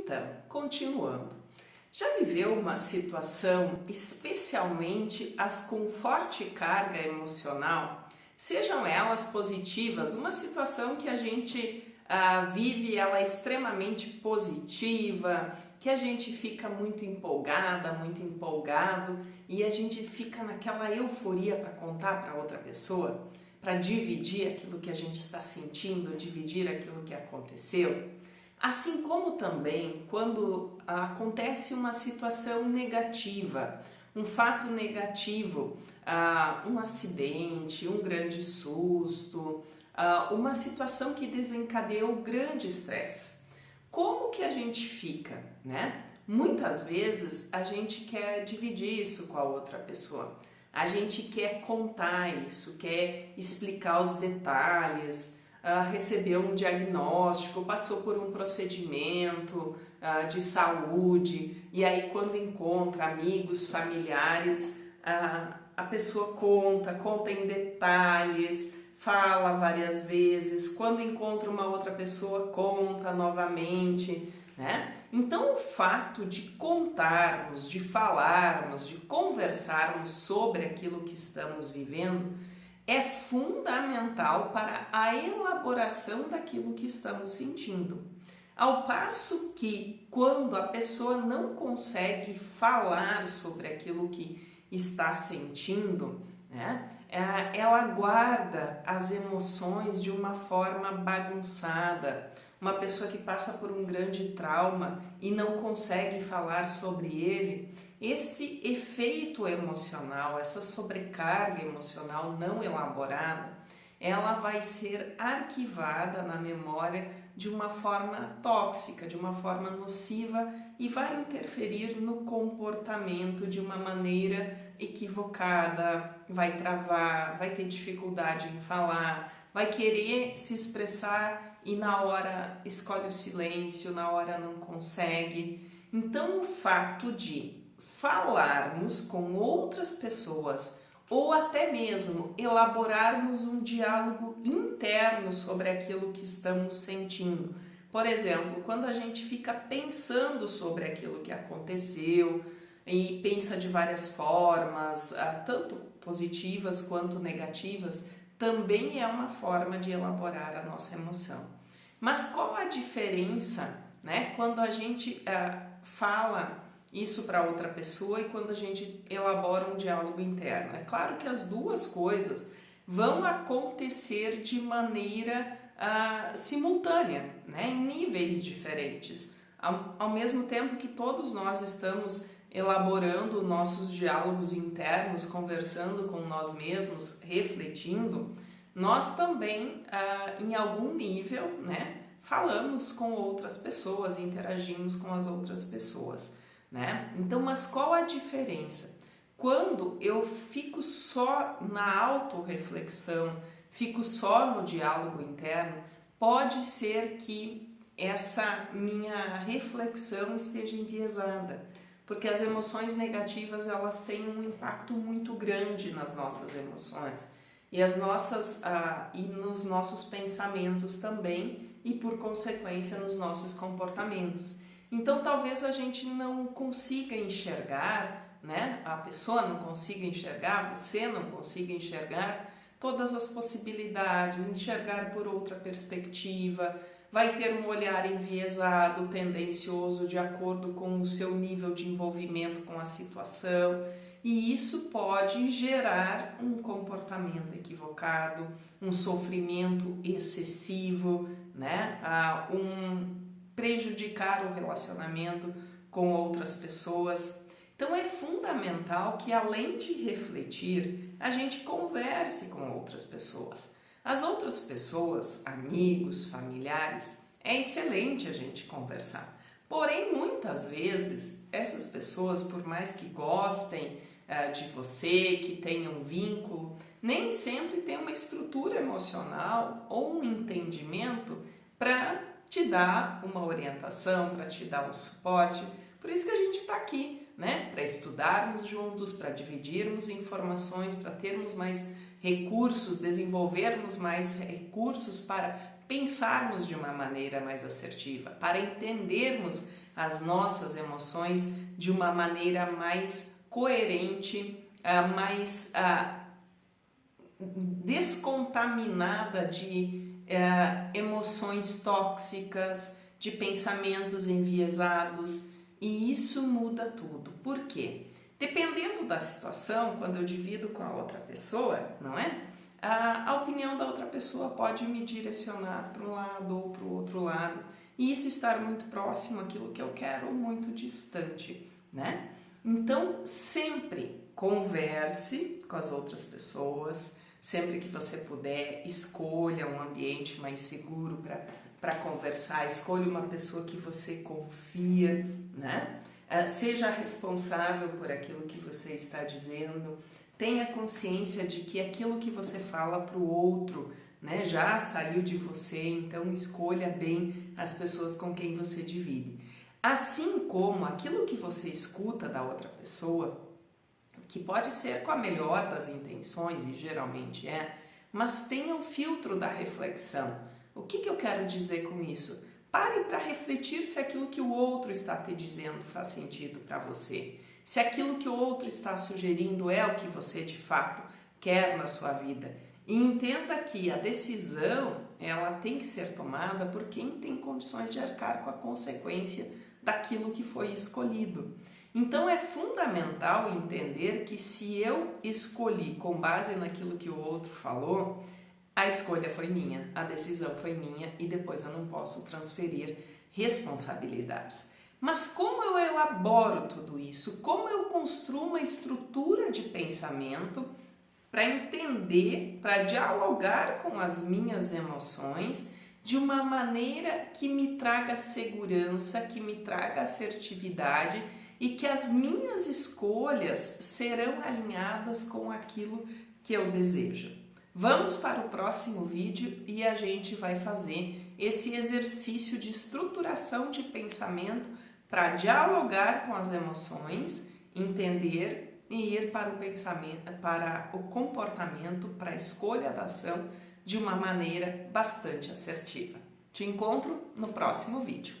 Então, continuando, já viveu uma situação, especialmente as com forte carga emocional, sejam elas positivas, uma situação que a gente vive ela é extremamente positiva, que a gente fica muito empolgada, muito empolgado e a gente fica naquela euforia para contar para outra pessoa, para dividir aquilo que a gente está sentindo, dividir aquilo que aconteceu. Assim como também quando acontece uma situação negativa, um fato negativo, um acidente, um grande susto, uma situação que desencadeou grande estresse. Como que a gente fica, né? Muitas vezes a gente quer dividir isso com a outra pessoa. A gente quer contar isso, quer explicar os detalhes, recebeu um diagnóstico, passou por um procedimento de saúde e aí quando encontra amigos, familiares, a pessoa conta em detalhes, fala várias vezes, quando encontra uma outra pessoa conta novamente, né? Então o fato de contarmos, de falarmos, de conversarmos sobre aquilo que estamos vivendo é fundamental para a elaboração daquilo que estamos sentindo. Ao passo que, quando a pessoa não consegue falar sobre aquilo que está sentindo, né, ela guarda as emoções de uma forma bagunçada. Uma pessoa que passa por um grande trauma e não consegue falar sobre ele, esse efeito emocional, essa sobrecarga emocional não elaborada, ela vai ser arquivada na memória de uma forma tóxica, de uma forma nociva e vai interferir no comportamento de uma maneira equivocada, vai travar, vai ter dificuldade em falar, vai querer se expressar e na hora escolhe o silêncio, na hora não consegue. Então o fato de falarmos com outras pessoas ou até mesmo elaborarmos um diálogo interno sobre aquilo que estamos sentindo. Por exemplo, quando a gente fica pensando sobre aquilo que aconteceu e pensa de várias formas, tanto positivas quanto negativas, também é uma forma de elaborar a nossa emoção. Mas qual a diferença, né, quando a gente fala isso para outra pessoa e quando a gente elabora um diálogo interno? É claro que as duas coisas vão acontecer de maneira simultânea, né, em níveis diferentes. Ao mesmo tempo que todos nós estamos elaborando nossos diálogos internos, conversando com nós mesmos, refletindo, nós também, em algum nível, né, falamos com outras pessoas, interagimos com as outras pessoas, né? Então, mas qual a diferença? Quando eu fico só na autorreflexão, fico só no diálogo interno, pode ser que essa minha reflexão esteja enviesada, porque as emoções negativas elas têm um impacto muito grande nas nossas emoções e e nos nossos pensamentos também e por consequência nos nossos comportamentos. Então talvez a gente não consiga enxergar, né? A pessoa não consiga enxergar, você não consiga enxergar todas as possibilidades, enxergar por outra perspectiva, vai ter um olhar enviesado, tendencioso, de acordo com o seu nível de envolvimento com a situação, e isso pode gerar um comportamento equivocado, um sofrimento excessivo, né? Prejudicar o relacionamento com outras pessoas. Então é fundamental que, além de refletir, a gente converse com outras pessoas. As outras pessoas, amigos, familiares, é excelente a gente conversar. Porém, muitas vezes, essas pessoas, por mais que gostem de você, que tenham um vínculo, nem sempre têm uma estrutura emocional ou um entendimento para te dar uma orientação, para te dar um suporte. Por isso que a gente está aqui, né? Para estudarmos juntos, para dividirmos informações, para termos mais recursos, desenvolvermos mais recursos para pensarmos de uma maneira mais assertiva, para entendermos as nossas emoções de uma maneira mais coerente, mais descontaminada de emoções tóxicas, de pensamentos enviesados, e isso muda tudo. Por quê? Dependendo da situação, quando eu divido com a outra pessoa, não é? A opinião da outra pessoa pode me direcionar para um lado ou para o outro lado, e isso estar muito próximo àquilo que eu quero ou muito distante, né? Então, sempre converse com as outras pessoas, sempre que você puder, escolha um ambiente mais seguro para conversar, escolha uma pessoa que você confia, né? Seja responsável por aquilo que você está dizendo, tenha consciência de que aquilo que você fala para o outro, né, já saiu de você, então escolha bem as pessoas com quem você divide. Assim como aquilo que você escuta da outra pessoa, que pode ser com a melhor das intenções, e geralmente mas tenha o filtro da reflexão. O que eu quero dizer com isso? Pare para refletir se aquilo que o outro está te dizendo faz sentido para você. Se aquilo que o outro está sugerindo é o que você de fato quer na sua vida. E entenda que a decisão ela tem que ser tomada por quem tem condições de arcar com a consequência daquilo que foi escolhido. Então é fundamental entender que se eu escolhi com base naquilo que o outro falou, a escolha foi minha, a decisão foi minha e depois eu não posso transferir responsabilidades. Mas como eu elaboro tudo isso? Como eu construo uma estrutura de pensamento para entender, para dialogar com as minhas emoções de uma maneira que me traga segurança, que me traga assertividade e que as minhas escolhas serão alinhadas com aquilo que eu desejo. Vamos para o próximo vídeo e a gente vai fazer esse exercício de estruturação de pensamento para dialogar com as emoções, entender e ir para o pensamento, para o comportamento, para a escolha da ação de uma maneira bastante assertiva. Te encontro no próximo vídeo.